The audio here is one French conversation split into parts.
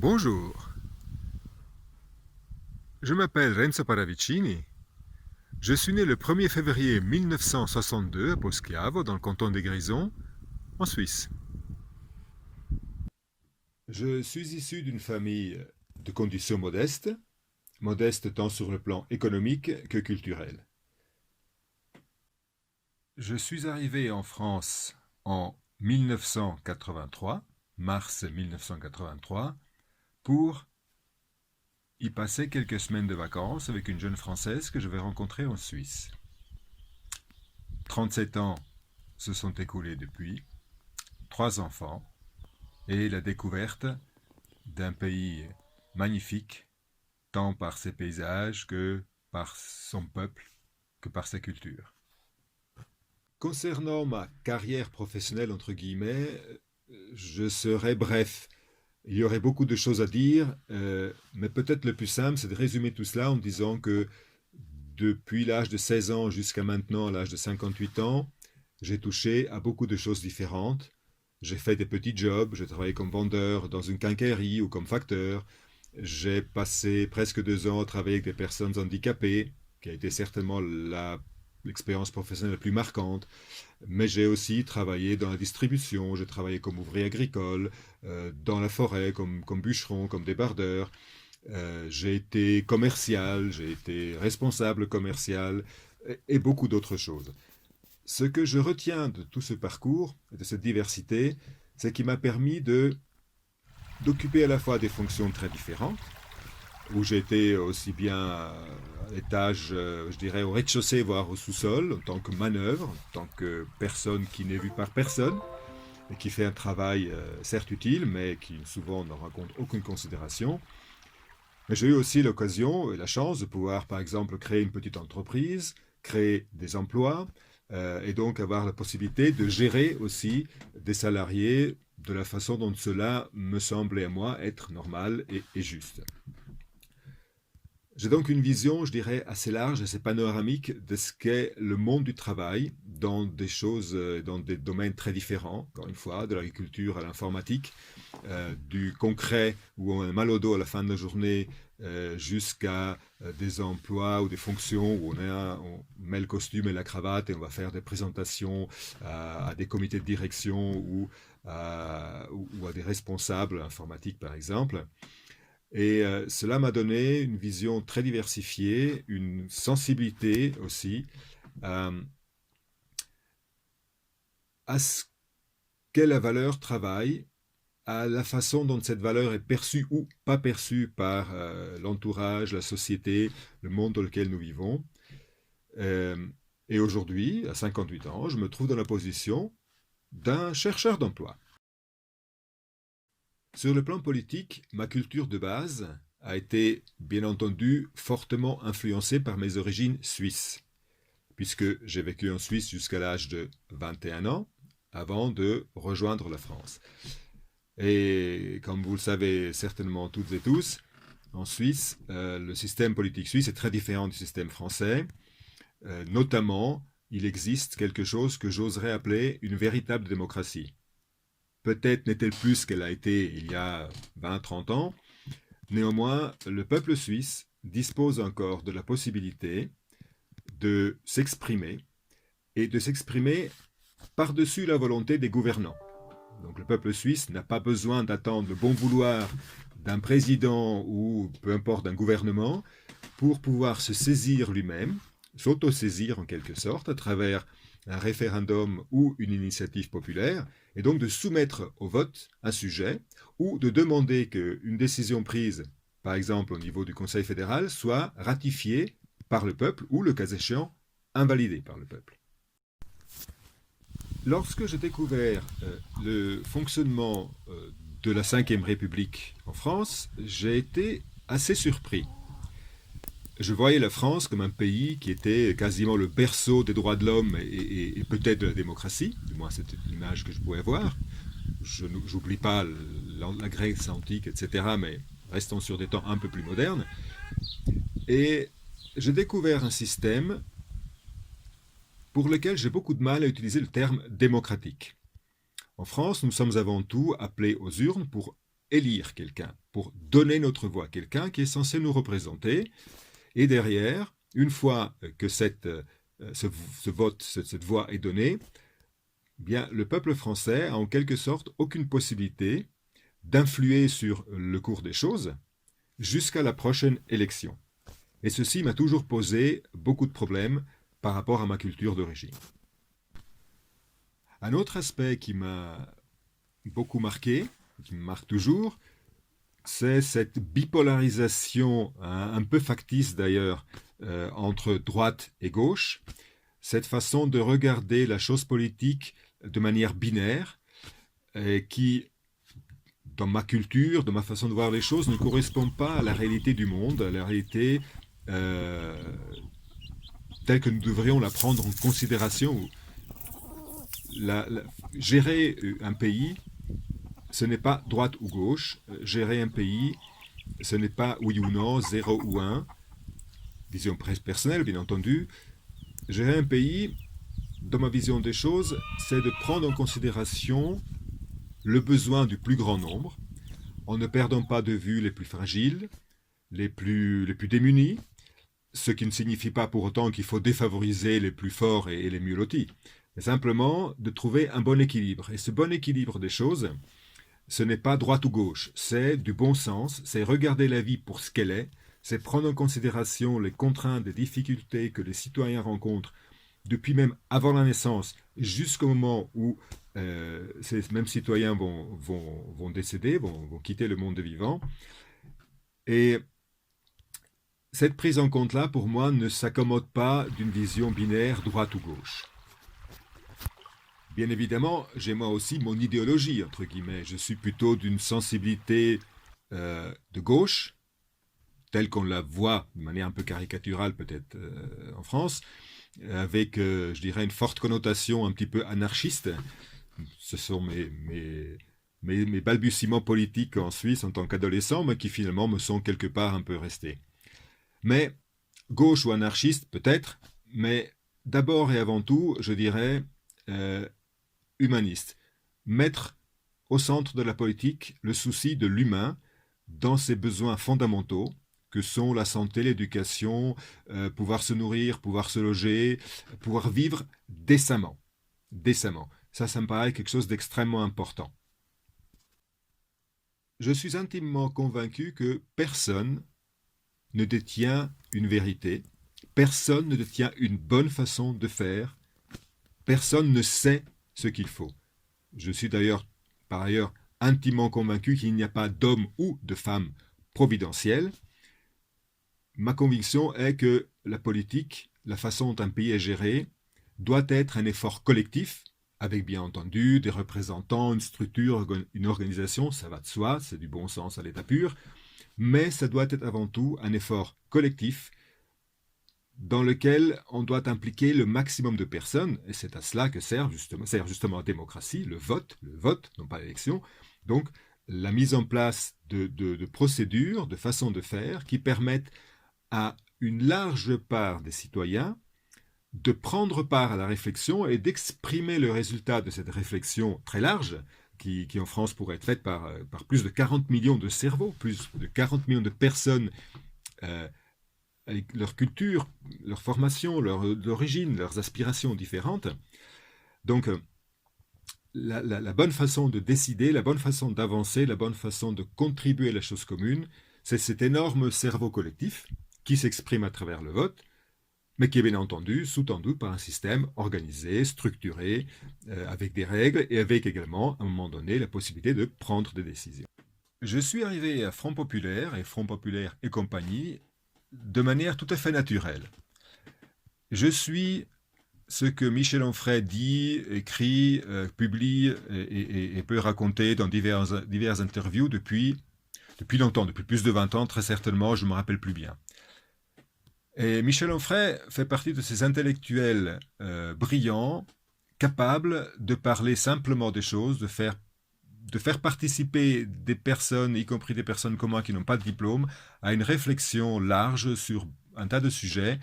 Bonjour, je m'appelle Renzo Paravicini. Je suis né le 1er février 1962 à Poschiavo, dans le canton des Grisons, en Suisse. Je suis issu d'une famille de conditions modestes, modeste tant sur le plan économique que culturel. Je suis arrivé en France en 1983, mars 1983, pour y passer quelques semaines de vacances avec une jeune Française que je vais rencontrer en Suisse. 37 ans se sont écoulés depuis, 3 enfants et la découverte d'un pays magnifique, tant par ses paysages que par son peuple, que par sa culture. Concernant ma carrière professionnelle, entre guillemets, je serai bref. Il y aurait beaucoup de choses à dire, mais peut-être le plus simple, c'est de résumer tout cela en disant que depuis l'âge de 16 ans jusqu'à maintenant, à l'âge de 58 ans, j'ai touché à beaucoup de choses différentes. J'ai fait des petits jobs, j'ai travaillé comme vendeur dans une quincaillerie ou comme facteur. J'ai passé presque 2 ans à travailler avec des personnes handicapées, qui a été certainement l'expérience professionnelle la plus marquante. Mais j'ai aussi travaillé dans la distribution, j'ai travaillé comme ouvrier agricole, dans la forêt, comme bûcheron, comme débardeur. J'ai été commercial, j'ai été responsable commercial et beaucoup d'autres choses. Ce que je retiens de tout ce parcours, de cette diversité, c'est qu'il m'a permis d'occuper à la fois des fonctions très différentes, où j'étais aussi bien à l'étage, je dirais au rez-de-chaussée, voire au sous-sol, en tant que manœuvre, en tant que personne qui n'est vue par personne, et qui fait un travail certes utile, mais qui souvent ne rencontre aucune considération. Mais j'ai eu aussi l'occasion et la chance de pouvoir, par exemple, créer une petite entreprise, créer des emplois, et donc avoir la possibilité de gérer aussi des salariés de la façon dont cela me semblait à moi être normal et juste. J'ai donc une vision, je dirais, assez large, assez panoramique de ce qu'est le monde du travail dans des choses, dans des domaines très différents, encore une fois, de l'agriculture à l'informatique, du concret où on a mal au dos à la fin de la journée, jusqu'à des emplois ou des fonctions où on met le costume et la cravate et on va faire des présentations à des comités de direction ou à des responsables informatiques, par exemple. Et cela m'a donné une vision très diversifiée, une sensibilité aussi euh, à ce qu'est la valeur travail, à la façon dont cette valeur est perçue ou pas perçue par l'entourage, la société, le monde dans lequel nous vivons. Euh, et aujourd'hui, à 58 ans, je me trouve dans la position d'un chercheur d'emploi. Sur le plan politique, ma culture de base a été, bien entendu, fortement influencée par mes origines suisses, puisque j'ai vécu en Suisse jusqu'à l'âge de 21 ans, avant de rejoindre la France. Et comme vous le savez certainement toutes et tous, en Suisse, le système politique suisse est très différent du système français. Notamment, il existe quelque chose que j'oserais appeler une véritable démocratie. Peut-être n'est-elle plus qu'elle a été il y a 20-30 ans. Néanmoins, le peuple suisse dispose encore de la possibilité de s'exprimer et de s'exprimer par-dessus la volonté des gouvernants. Donc le peuple suisse n'a pas besoin d'attendre le bon vouloir d'un président ou peu importe d'un gouvernement pour pouvoir se saisir lui-même, s'auto-saisir en quelque sorte à travers un référendum ou une initiative populaire, et donc de soumettre au vote un sujet ou de demander qu'une décision prise, par exemple au niveau du Conseil fédéral, soit ratifiée par le peuple ou, le cas échéant, invalidée par le peuple. Lorsque j'ai découvert le fonctionnement de la Ve République en France, j'ai été assez surpris. Je voyais la France comme un pays qui était quasiment le berceau des droits de l'homme et peut-être de la démocratie, du moins c'était l'image que je pouvais avoir. Je n'oublie pas la Grèce antique, etc., mais restons sur des temps un peu plus modernes. Et j'ai découvert un système pour lequel j'ai beaucoup de mal à utiliser le terme démocratique. En France, nous sommes avant tout appelés aux urnes pour élire quelqu'un, pour donner notre voix, quelqu'un qui est censé nous représenter. Et derrière, une fois que ce vote, cette voix est donnée, eh bien, le peuple français a en quelque sorte aucune possibilité d'influer sur le cours des choses jusqu'à la prochaine élection. Et ceci m'a toujours posé beaucoup de problèmes par rapport à ma culture d'origine. Un autre aspect qui m'a beaucoup marqué, qui me marque toujours, c'est cette bipolarisation, un peu factice d'ailleurs, entre droite et gauche, cette façon de regarder la chose politique de manière binaire, qui, dans ma culture, dans ma façon de voir les choses, ne correspond pas à la réalité du monde, à la réalité telle que nous devrions la prendre en considération. Gérer un pays, ce n'est pas droite ou gauche. Gérer un pays, ce n'est pas oui ou non, 0 ou 1. Vision personnelle, bien entendu. Gérer un pays, dans ma vision des choses, c'est de prendre en considération le besoin du plus grand nombre, en ne perdant pas de vue les plus fragiles, les plus démunis, ce qui ne signifie pas pour autant qu'il faut défavoriser les plus forts et les mieux lotis, mais simplement de trouver un bon équilibre. Et ce bon équilibre des choses, ce n'est pas droite ou gauche, c'est du bon sens, c'est regarder la vie pour ce qu'elle est, c'est prendre en considération les contraintes et difficultés que les citoyens rencontrent depuis même avant la naissance jusqu'au moment où ces mêmes citoyens vont décéder, vont quitter le monde des vivants. Et cette prise en compte-là, pour moi, ne s'accommode pas d'une vision binaire droite ou gauche. Bien évidemment, j'ai moi aussi mon idéologie, entre guillemets. Je suis plutôt d'une sensibilité de gauche, telle qu'on la voit de manière un peu caricaturale peut-être en France, avec, je dirais, une forte connotation un petit peu anarchiste. Ce sont mes balbutiements politiques en Suisse en tant qu'adolescent, mais qui finalement me sont quelque part un peu restés. Mais gauche ou anarchiste, peut-être, mais d'abord et avant tout, je dirais humaniste. Mettre au centre de la politique le souci de l'humain dans ses besoins fondamentaux, que sont la santé, l'éducation, pouvoir se nourrir, pouvoir se loger, pouvoir vivre décemment. Décemment. Ça me paraît quelque chose d'extrêmement important. Je suis intimement convaincu que personne ne détient une vérité, personne ne détient une bonne façon de faire, personne ne sait ce qu'il faut. Je suis d'ailleurs, par ailleurs, intimement convaincu qu'il n'y a pas d'homme ou de femme providentiel. Ma conviction est que la politique, la façon dont un pays est géré, doit être un effort collectif, avec bien entendu des représentants, une structure, une organisation, ça va de soi, c'est du bon sens à l'état pur, mais ça doit être avant tout un effort collectif dans lequel on doit impliquer le maximum de personnes, et c'est à cela que sert justement la démocratie, le vote, non pas l'élection. Donc, la mise en place de procédures, de façons de faire qui permettent à une large part des citoyens de prendre part à la réflexion et d'exprimer le résultat de cette réflexion très large, qui en France pourrait être faite par plus de 40 millions de cerveaux, plus de 40 millions de personnes avec leur culture, leur formation, leur origine, leurs aspirations différentes. Donc, la bonne façon de décider, la bonne façon d'avancer, la bonne façon de contribuer à la chose commune, c'est cet énorme cerveau collectif qui s'exprime à travers le vote, mais qui est bien entendu sous-tendu par un système organisé, structuré, avec des règles et avec également, à un moment donné, la possibilité de prendre des décisions. Je suis arrivé à Front Populaire et compagnie de manière tout à fait naturelle. Je suis ce que Michel Onfray dit, écrit, publie et peut raconter dans diverses interviews depuis longtemps, depuis plus de 20 ans, très certainement, je ne me rappelle plus bien. Et Michel Onfray fait partie de ces intellectuels brillants, capables de parler simplement des choses, de faire participer des personnes, y compris des personnes comme moi qui n'ont pas de diplôme, à une réflexion large sur un tas de sujets,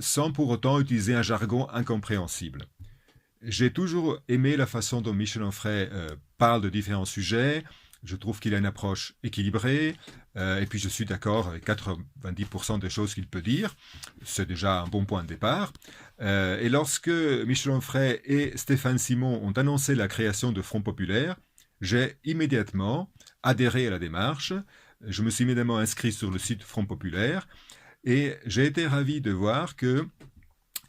sans pour autant utiliser un jargon incompréhensible. J'ai toujours aimé la façon dont Michel Onfray parle de différents sujets, Je trouve qu'il a une approche équilibrée, et puis je suis d'accord avec 90% des choses qu'il peut dire. C'est déjà un bon point de départ. Et lorsque Michel Onfray et Stéphane Simon ont annoncé la création de Front Populaire, j'ai immédiatement adhéré à la démarche. Je me suis immédiatement inscrit sur le site Front Populaire, et j'ai été ravi de voir que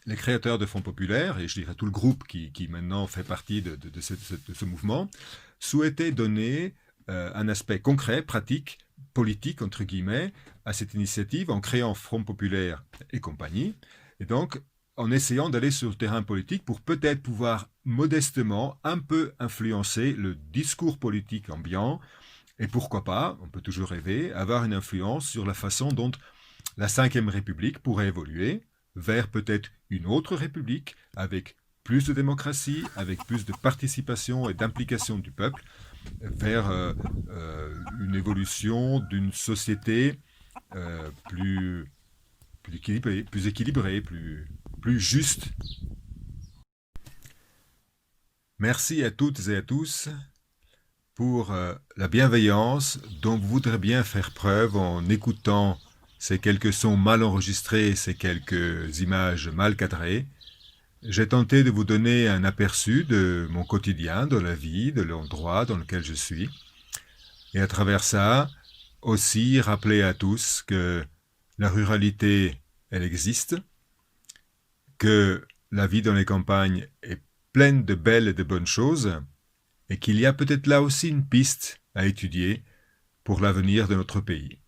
les créateurs de Front Populaire, et je dirais tout le groupe qui maintenant fait partie de ce mouvement, souhaitaient donner un aspect concret, pratique, politique, entre guillemets, à cette initiative en créant Front Populaire et compagnie, et donc en essayant d'aller sur le terrain politique pour peut-être pouvoir modestement un peu influencer le discours politique ambiant, et pourquoi pas, on peut toujours rêver, avoir une influence sur la façon dont la Ve République pourrait évoluer vers peut-être une autre république avec plus de démocratie, avec plus de participation et d'implication du peuple, vers une évolution d'une société plus équilibrée, plus juste. Merci à toutes et à tous pour la bienveillance dont vous voudrez bien faire preuve en écoutant ces quelques sons mal enregistrés, ces quelques images mal cadrées. J'ai tenté de vous donner un aperçu de mon quotidien, de la vie, de l'endroit dans lequel je suis. Et à travers ça, aussi rappeler à tous que la ruralité, elle existe, que la vie dans les campagnes est pleine de belles et de bonnes choses, et qu'il y a peut-être là aussi une piste à étudier pour l'avenir de notre pays.